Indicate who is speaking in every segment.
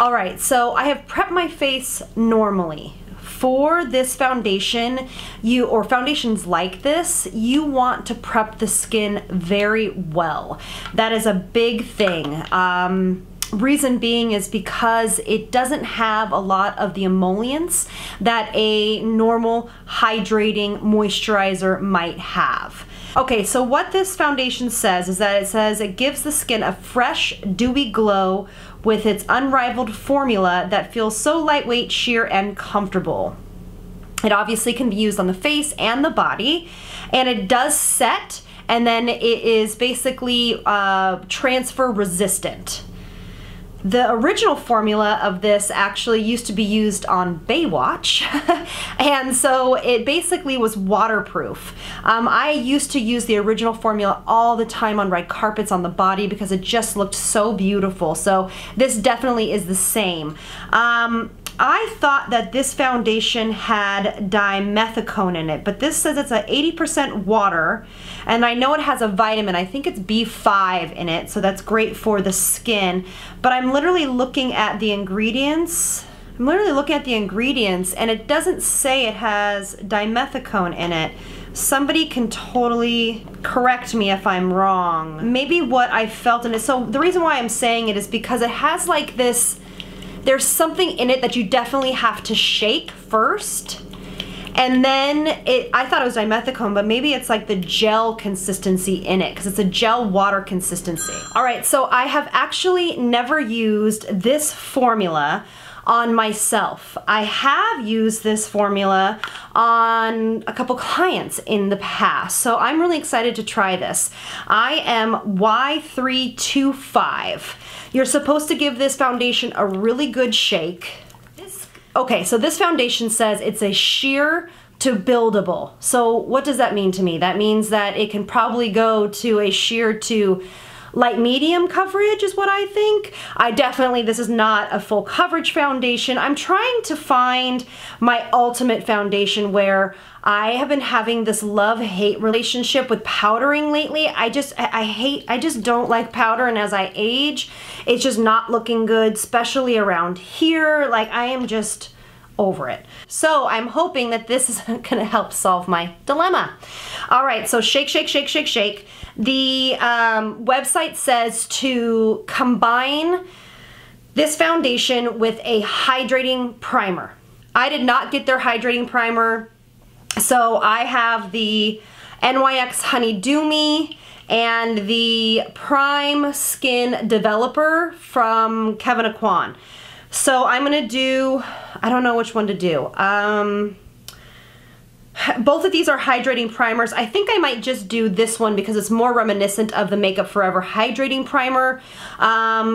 Speaker 1: All right, so I have prepped my face normally. For this foundation, or foundations like this, you want to prep the skin very well. That is a big thing. Reason being is because it doesn't have a lot of the emollients that a normal hydrating moisturizer might have. Okay, so what this foundation says is that it gives the skin a fresh, dewy glow with its unrivaled formula that feels so lightweight, sheer, and comfortable. It obviously can be used on the face and the body, and it does set, and then it is basically transfer resistant. The original formula of this actually used to be used on Baywatch, and so it basically was waterproof. I used to use the original formula all the time on red carpets on the body because it just looked so beautiful. So this definitely is the same. I thought that this foundation had dimethicone in it, but this says it's a 80% water, and I know it has a vitamin. I think it's B5 in it, so that's great for the skin. But I'm literally looking at the ingredients. and it doesn't say it has dimethicone in it. Somebody can totally correct me if I'm wrong. Maybe what I felt in it. So the reason why I'm saying it is because it has like this, there's something in it that you definitely have to shake first. And then I thought it was dimethicone, but maybe it's like the gel consistency in it because it's a gel water consistency. All right, so I have actually never used this formula on myself. I have used this formula on a couple clients in the past, so I'm really excited to try this. I am Y325. You're supposed to give this foundation a really good shake. Okay, so this foundation says it's a sheer to buildable. So what does that mean to me? That means that it can probably go to a sheer to light medium coverage is what I think. This is not a full coverage foundation. I'm trying to find my ultimate foundation where I have been having this love-hate relationship with powdering lately. I just don't like powder, and as I age, it's just not looking good, especially around here. Like, I am just over it. So I'm hoping that this is gonna help solve my dilemma. All right, so shake, shake, shake, shake, shake. The website says to combine this foundation with a hydrating primer. I did not get their hydrating primer, so I have the NYX Honey Dew Me and the Prime Skin Developer from Kevin Aquan. So I'm gonna do, I don't know which one to do. Both of these are hydrating primers. I think I might just do this one because it's more reminiscent of the Makeup Forever hydrating primer.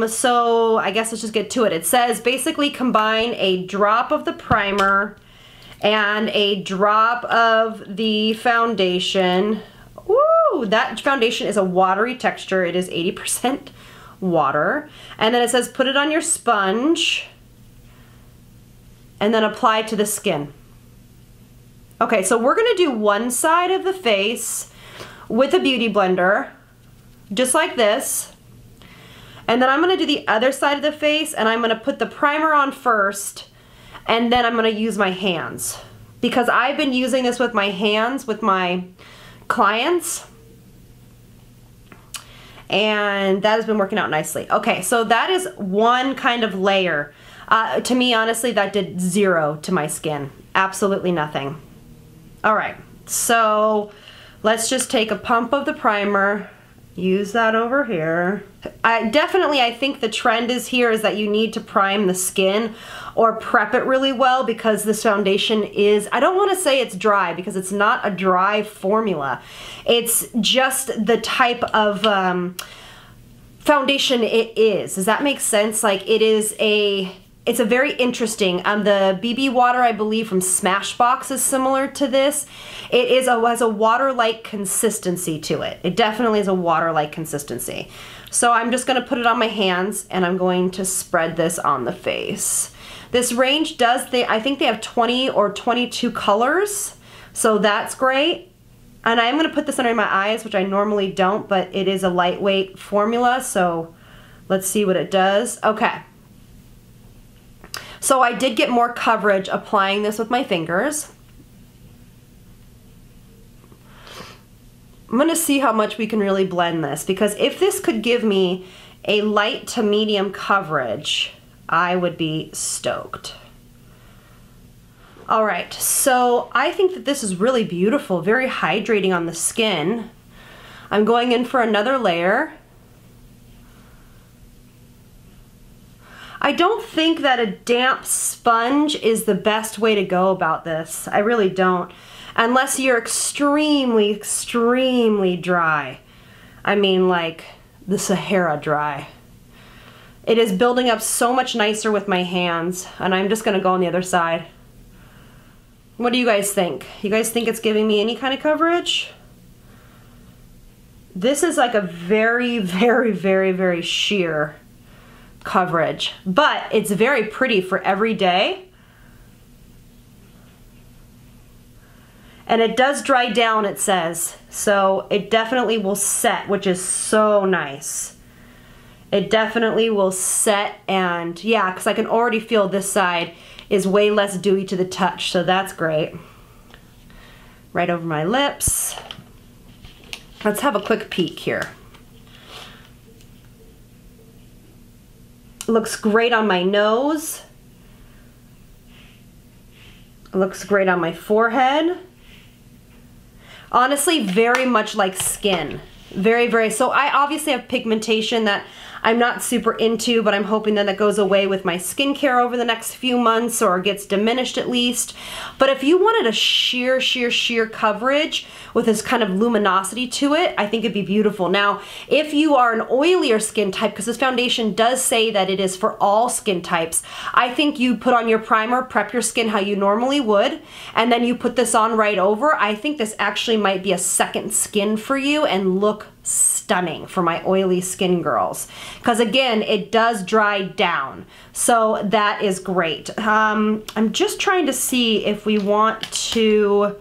Speaker 1: So I guess let's just get to it. It says basically combine a drop of the primer and a drop of the foundation. Woo! That foundation is a watery texture. It is 80% water. And then it says put it on your sponge and then apply to the skin. Okay, so we're gonna do one side of the face with a beauty blender, just like this. And then I'm gonna do the other side of the face and I'm gonna put the primer on first and then I'm gonna use my hands. Because I've been using this with my hands with my clients and that has been working out nicely. Okay, so that is one kind of layer. To me, honestly, that did zero to my skin. Absolutely nothing. All right, so let's just take a pump of the primer, use that over here. I think the trend is that you need to prime the skin or prep it really well because this foundation is, I don't want to say it's dry because it's not a dry formula. It's just the type of foundation it is. Does that make sense? Like it's a very interesting, the BB water I believe from Smashbox is similar to this. It has a water-like consistency to it. It definitely is a water-like consistency. So I'm just gonna put it on my hands and I'm going to spread this on the face. This range I think they have 20 or 22 colors, so that's great. And I'm gonna put this under my eyes, which I normally don't, but it is a lightweight formula, so let's see what it does. Okay. So I did get more coverage applying this with my fingers. I'm gonna see how much we can really blend this, because if this could give me a light to medium coverage, I would be stoked. All right, so I think that this is really beautiful, very hydrating on the skin. I'm going in for another layer. I don't think that a damp sponge is the best way to go about this. I really don't. Unless you're extremely, extremely dry. I mean, like the Sahara dry. It is building up so much nicer with my hands, and I'm just gonna go on the other side. What do you guys think? You guys think it's giving me any kind of coverage? This is like a very, very, very, very sheer coverage, but it's very pretty for every day. And it does dry down, it says, so it definitely will set, which is so nice. It definitely will set, and yeah, because I can already feel this side is way less dewy to the touch, so that's great. Right over my lips. Let's have a quick peek here. Looks great on my nose. Looks great on my forehead. Honestly, very much like skin. Very, very, so I obviously have pigmentation that I'm not super into, but I'm hoping that that goes away with my skincare over the next few months, or gets diminished at least. But if you wanted a sheer, sheer, sheer coverage with this kind of luminosity to it, I think it'd be beautiful. Now, if you are an oilier skin type, because this foundation does say that it is for all skin types, I think you put on your primer, prep your skin how you normally would, and then you put this on right over. I think this actually might be a second skin for you and look stunning for my oily skin girls, because again, it does dry down, so that is great. I'm just trying to see if we want to,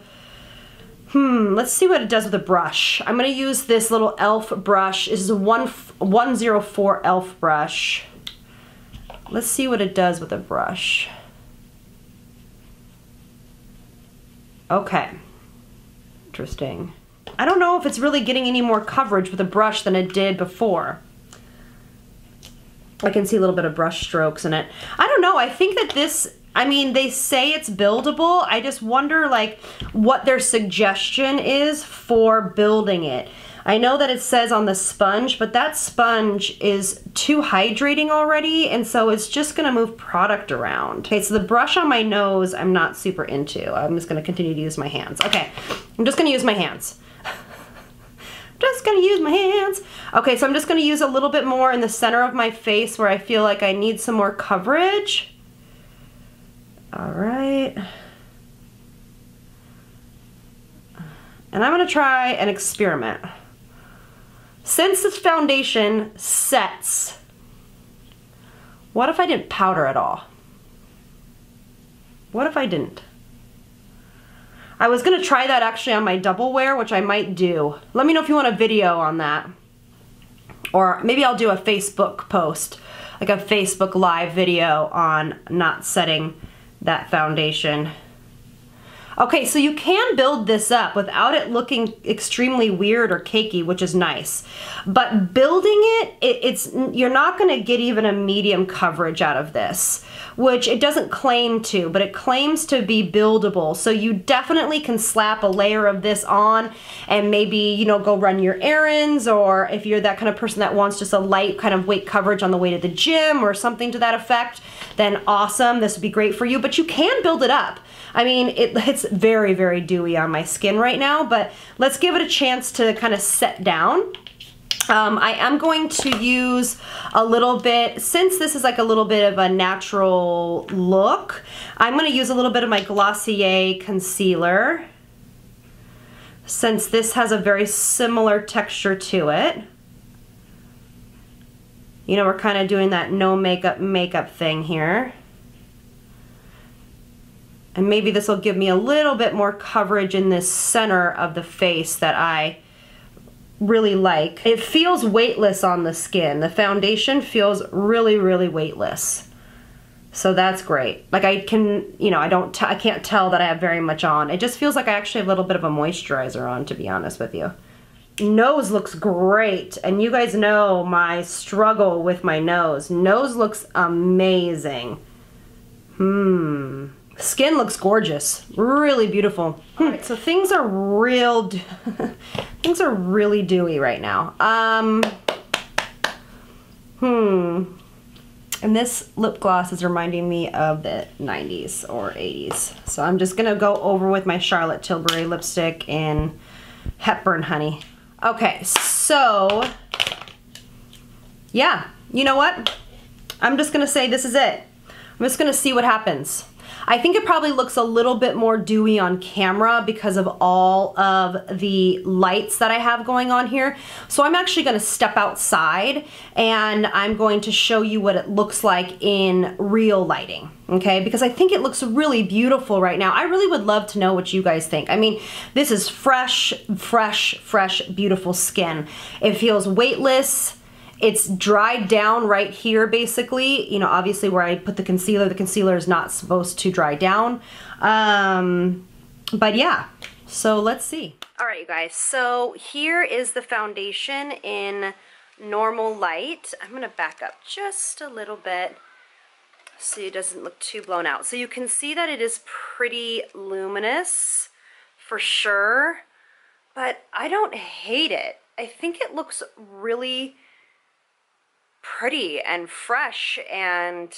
Speaker 1: let's see what it does with a brush. I'm going to use this little e.l.f. brush. This is a 104 e.l.f. brush. Let's see what it does with a brush. Okay, interesting. I don't know if it's really getting any more coverage with a brush than it did before. I can see a little bit of brush strokes in it. I don't know, I think that this, I mean, they say it's buildable. I just wonder like what their suggestion is for building it. I know that it says on the sponge, but that sponge is too hydrating already, and so it's just gonna move product around. Okay, so the brush on my nose I'm not super into. I'm just gonna continue to use my hands. Okay, I'm just gonna use my hands. Just gonna use my hands. Okay, so I'm just gonna use a little bit more in the center of my face where I feel like I need some more coverage. All right. And I'm gonna try an experiment. Since this foundation sets, what if I didn't powder at all? What if I didn't? I was gonna try that actually on my double wear, which I might do. Let me know if you want a video on that. Or maybe I'll do a Facebook post, like a Facebook live video on not setting that foundation. Okay, so you can build this up without it looking extremely weird or cakey, which is nice. But building it, you're not gonna get even a medium coverage out of this, which it doesn't claim to, but it claims to be buildable. So you definitely can slap a layer of this on and maybe, you know, go run your errands, or if you're that kind of person that wants just a light kind of weight coverage on the way to the gym or something to that effect, then awesome, this would be great for you. But you can build it up. I mean, it's very, very dewy on my skin right now, but let's give it a chance to kind of set down. I am going to use a little bit, since this is like a little bit of a natural look, I'm going to use a little bit of my Glossier Concealer, since this has a very similar texture to it. You know, we're kind of doing that no makeup thing here. And maybe this will give me a little bit more coverage in this center of the face that I really like. It feels weightless on the skin. The foundation feels really, really weightless. So that's great. Like I can, you know, I can't tell that I have very much on. It just feels like I actually have a little bit of a moisturizer on, to be honest with you. Nose looks great, and you guys know my struggle with my nose. Nose looks amazing. Skin looks gorgeous, really beautiful. Alright, so things are things are really dewy right now. And this lip gloss is reminding me of the 90s or 80s. So I'm just gonna go over with my Charlotte Tilbury lipstick in Hepburn Honey. Okay, so yeah, you know what? I'm just gonna say this is it. I'm just gonna see what happens. I think it probably looks a little bit more dewy on camera because of all of the lights that I have going on here. So I'm actually gonna step outside and I'm going to show you what it looks like in real lighting, okay? Because I think it looks really beautiful right now. I really would love to know what you guys think. I mean, this is fresh, beautiful skin. It feels weightless. It's dried down right here, basically. You know, obviously where I put the concealer is not supposed to dry down. But yeah, so let's see. All right, you guys, so here is the foundation in normal light. I'm gonna back up just a little bit so it doesn't look too blown out. So you can see that it is pretty luminous for sure, but I don't hate it. I think it looks really pretty and fresh, and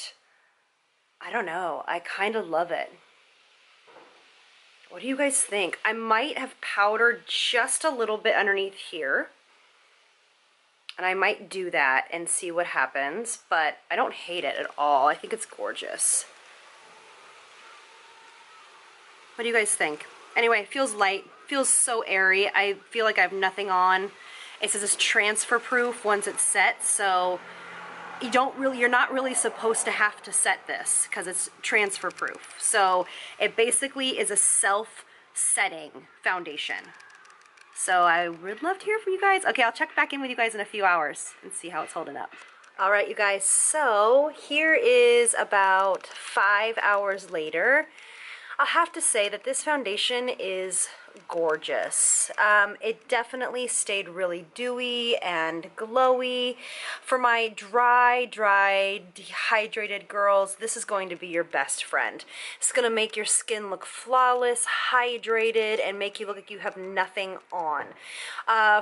Speaker 1: I don't know, I kind of love it. What do you guys think? I might have powdered just a little bit underneath here, and I might do that and see what happens, but I don't hate it at all. I think it's gorgeous. What do you guys think? Anyway, it feels light, feels so airy. I feel like I have nothing on. It says it's transfer proof once it's set, so you're not really supposed to have to set this because it's transfer proof. So it basically is a self-setting foundation. So I would love to hear from you guys. Okay, I'll check back in with you guys in a few hours and see how it's holding up. All right, you guys, so here is about 5 hours later. I'll have to say that this foundation is gorgeous. It definitely stayed really dewy and glowy. For my dry, dehydrated girls, this is going to be your best friend. It's going to make your skin look flawless, hydrated, and make you look like you have nothing on.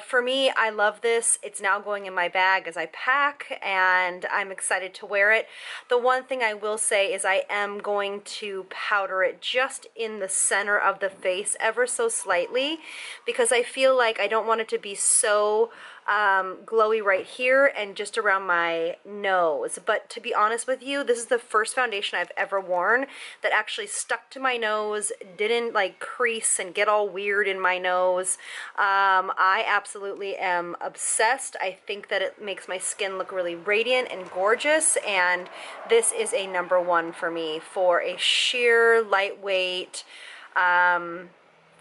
Speaker 1: For me, I love this. It's now going in my bag as I pack, and I'm excited to wear it. The one thing I will say is I am going to powder it just in the center of the face ever so slightly, because I feel like I don't want it to be so glowy right here and just around my nose. But to be honest with you, this is the first foundation I've ever worn that actually stuck to my nose, didn't like crease and get all weird in my nose. I absolutely am obsessed. I think that it makes my skin look really radiant and gorgeous, and this is a #1 for me for a sheer lightweight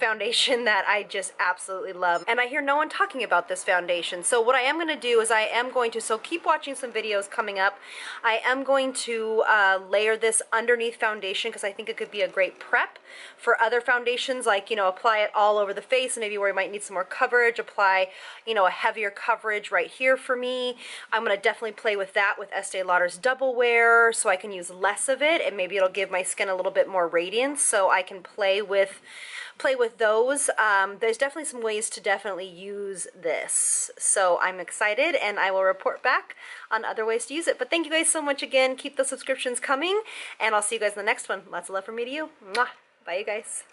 Speaker 1: foundation that I just absolutely love. And I hear no one talking about this foundation. So what I am going to do is I am going to, so keep watching some videos coming up. I am going to layer this underneath foundation because I think it could be a great prep for other foundations, like, you know, apply it all over the face, and maybe where you might need some more coverage, apply, you know, a heavier coverage right here for me. I'm going to definitely play with that with Estee Lauder's Double Wear so I can use less of it, and maybe it'll give my skin a little bit more radiance so I can play with those. There's definitely some ways to definitely use this. So I'm excited, and I will report back on other ways to use it. But thank you guys so much again. Keep the subscriptions coming, and I'll see you guys in the next one. Lots of love from me to you. Mwah. Bye, you guys.